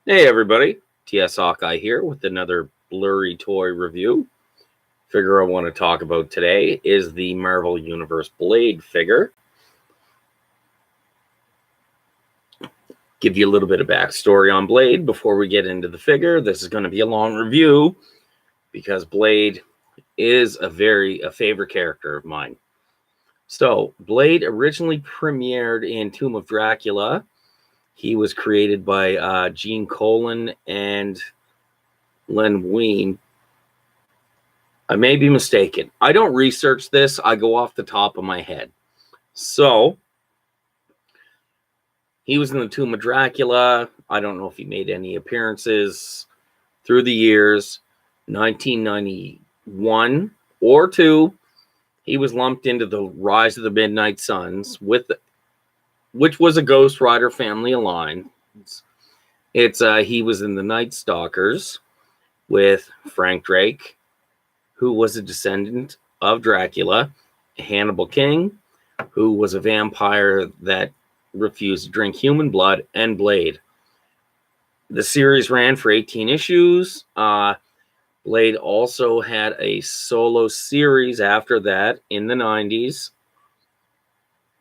Hey everybody, TS Hawkeye here with another blurry toy review. Figure I want to talk about today is the Marvel Universe Blade figure. Give you a little bit of backstory on Blade before we get into the figure. This is going to be a long review because Blade is a favorite character of mine. So, Blade originally premiered in Tomb of Dracula. He was created by Gene Colan and Len Wein. I may be mistaken. I don't research this. I go off the top of my head. So, he was in the Tomb of Dracula. I don't know if he made any appearances through the years. 1991 or 2, he was lumped into the Rise of the Midnight Suns, which was a Ghost Rider family alliance. He was in the Night Stalkers with Frank Drake, who was a descendant of Dracula, Hannibal King, who was a vampire that refused to drink human blood, and Blade. The series ran for 18 issues. Blade also had a solo series after that in the 90s.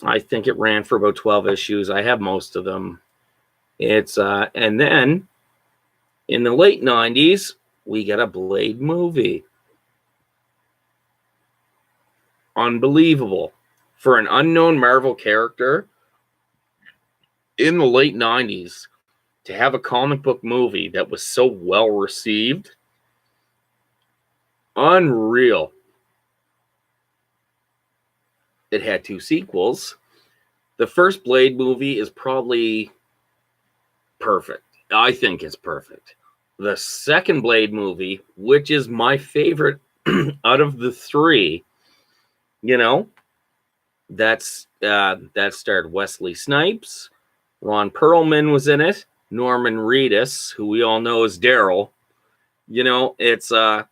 I think it ran for about 12 issues. I have most of them. And then in the late 90s, we got a Blade movie. Unbelievable. For an unknown Marvel character in the late 90s, to have a comic book movie that was so well received, unreal. It had 2 sequels. The first Blade movie is probably perfect. I think it's perfect. The second Blade movie, which is my favorite out of the 3, that starred Wesley Snipes. Ron Perlman was in it. Norman Reedus, who we all know as Daryl. That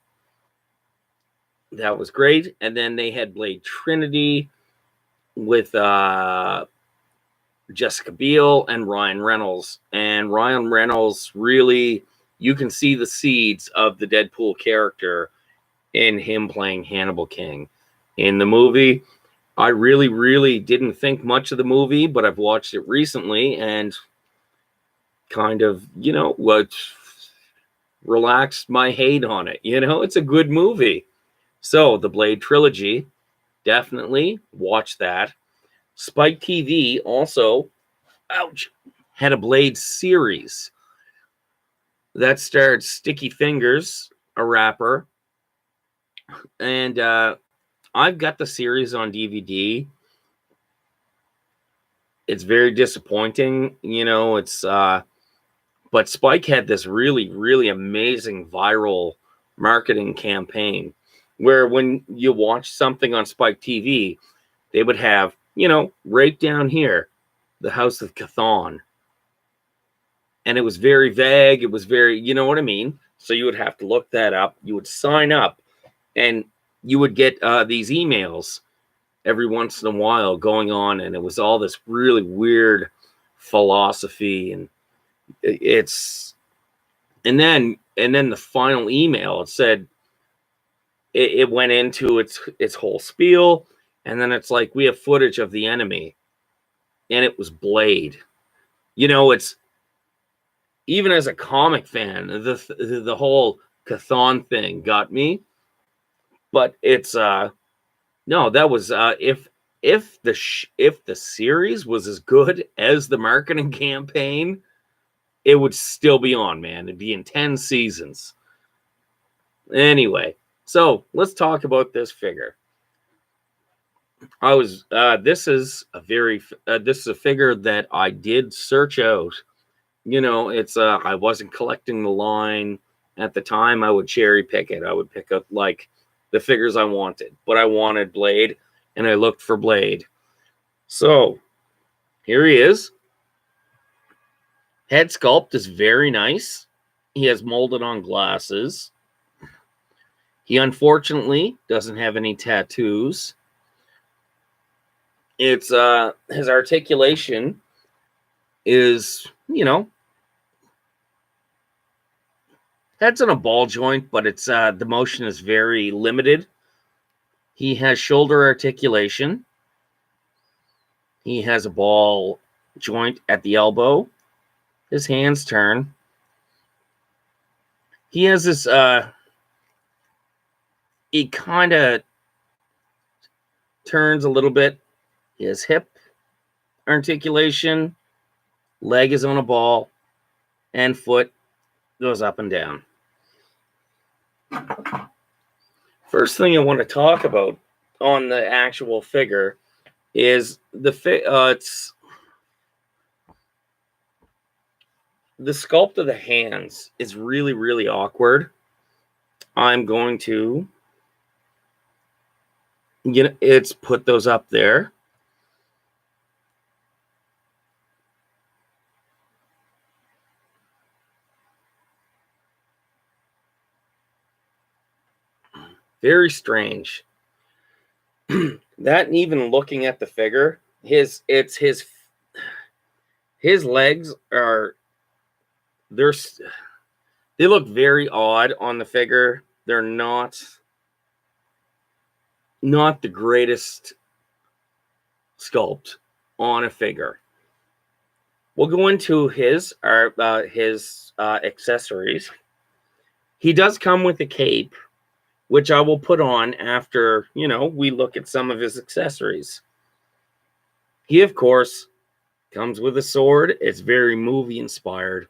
was great. And then they had Blade Trinity with Jessica Biel and Ryan Reynolds. And Ryan Reynolds, really, you can see the seeds of the Deadpool character in him playing Hannibal King. In the movie, I really, really didn't think much of the movie, but I've watched it recently and kind of, relaxed my hate on it. It's a good movie. So the Blade trilogy, definitely watch that. Spike TV also, had a Blade series that starred Sticky Fingers, a rapper. And I've got the series on DVD. It's very disappointing, but Spike had this really, really amazing viral marketing campaign where when you watch something on Spike TV, they would have, right down here, the House of Chthon. And it was very vague. It was very, you know what I mean? So you would have to look that up. You would sign up and you would get these emails every once in a while going on. And it was all this really weird philosophy. And then the final email, it said, it went into its whole spiel. And then it's like, we have footage of the enemy. And it was Blade. It's, even as a comic fan, the whole Chthon thing got me. But it's no, that was if the series was as good as the marketing campaign, it would still be on, man. It'd be in 10 seasons. Anyway, so let's talk about this figure. This is a figure that I did search out. I wasn't collecting the line at the time. I would cherry pick it. I would pick up like the figures I wanted, but I wanted Blade and I looked for Blade. So here he is. Head sculpt is very nice. He has molded on glasses. He unfortunately doesn't have any tattoos. It's his articulation is, Head's on a ball joint, but it's the motion is very limited. He has shoulder articulation. He has a ball joint at the elbow. His hands turn. He has this, he kind of turns a little bit. His hip articulation, leg is on a ball, and foot goes up and down. First thing I want to talk about on the actual figure is it's the sculpt of the hands is really, really awkward. I'm going to, it's put those up there. Very strange. That, and even looking at the figure, his legs are, they look very odd on the figure. They're not the greatest sculpt on a figure. We'll go into his accessories. He does come with a cape, which I will put on after, we look at some of his accessories. He, of course, comes with a sword. It's very movie inspired.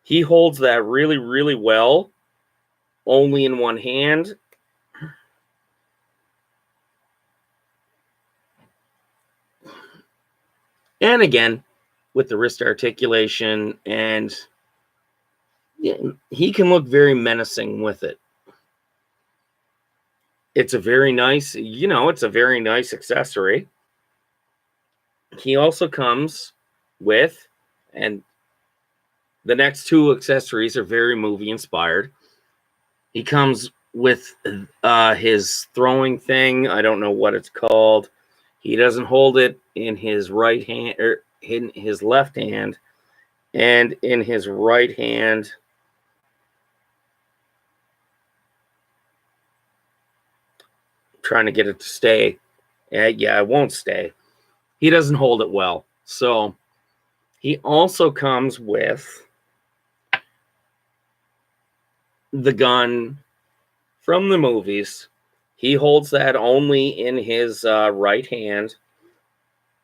He holds that really, really well, only in one hand. And again, with the wrist articulation, and he can look very menacing with it. It's a very nice, it's a very nice accessory. He also comes with, and the next two accessories are very movie inspired. He comes with his throwing thing. I don't know what it's called. He doesn't hold it in his right hand, or in his left hand, and in his right hand. Trying to get it to stay. Yeah, it won't stay. He doesn't hold it well. So he also comes with the gun from the movies. He holds that only in his right hand,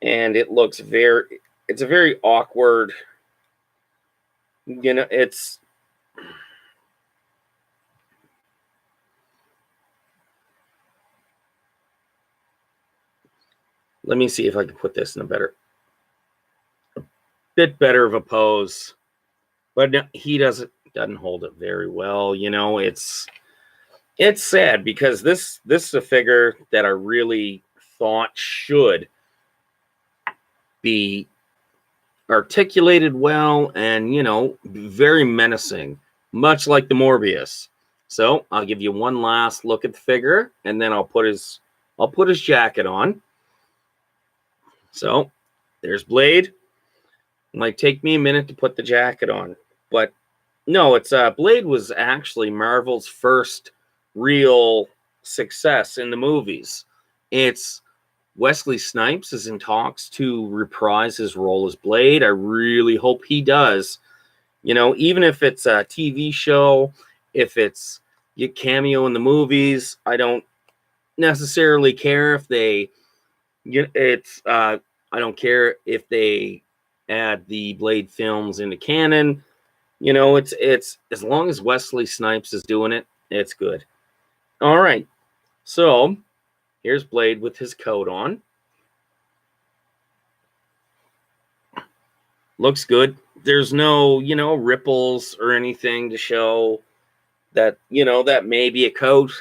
and it looks it's a very awkward, it's, let me see if I can put this in a bit better of a pose. But no, he doesn't hold it very well. It's sad, because this is a figure that I really thought should be articulated well and, very menacing, much like the Morbius. So I'll give you one last look at the figure, and then I'll put his jacket on. So there's Blade. It might take me a minute to put the jacket on, but no, it's Blade was actually Marvel's first real success in the movies. It's Wesley Snipes is in talks to reprise his role as Blade. I really hope he does. Even if it's a TV show, if it's a cameo in the movies, I don't necessarily care if they. I don't care if they add the Blade films into canon. It's as long as Wesley Snipes is doing it, it's good. All right. So here's Blade with his coat on. Looks good. There's no, ripples or anything to show that, that may be a coat.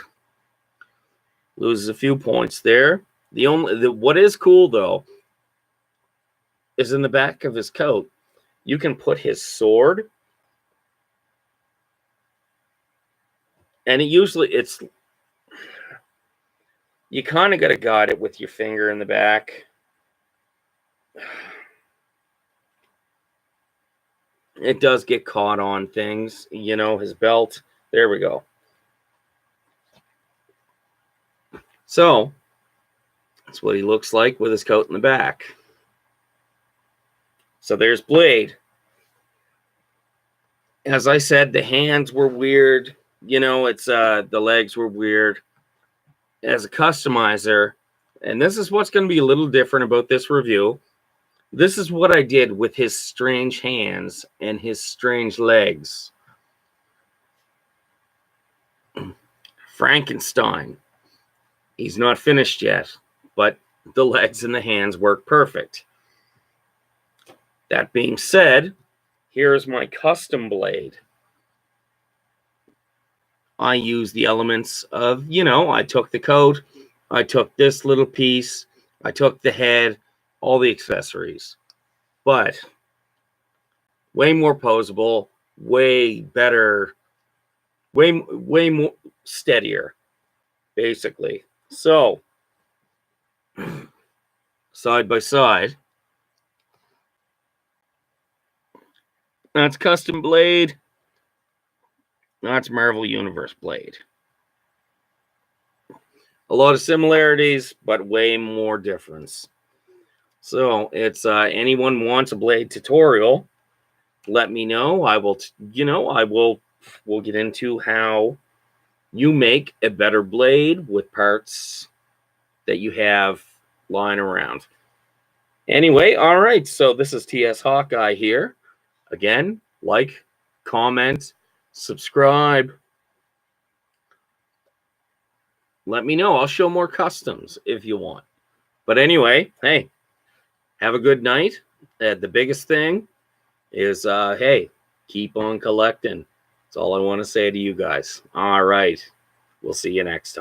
Loses a few points there. What is cool though is in the back of his coat, you can put his sword, and it's you kind of got to guide it with your finger in the back. It does get caught on things, his belt. There we go. So that's what he looks like with his coat in the back. So there's Blade. As I said, the hands were weird. You know, it's the legs were weird. As a customizer, and this is what's going to be a little different about this review. This is what I did with his strange hands and his strange legs. Frankenstein. He's not finished yet, but the legs and the hands work perfect. That being said, here's my custom blade. I use the elements of, you know, I took the coat, I took this little piece, I took the head, all the accessories. But way more posable, way better, way more steadier, basically. So, side by side, that's custom blade. That's Marvel Universe blade. A lot of similarities, but way more difference. So it's anyone wants a blade tutorial, let me know. I will, we'll get into how you make a better blade with parts that you have lying around. Anyway, all right. So this is TS Hawkeye here. Again, like, comment, subscribe. Let me know. I'll show more customs if you want. But anyway, hey, have a good night. The biggest thing is, hey, keep on collecting. That's all I want to say to you guys. All right. We'll see you next time.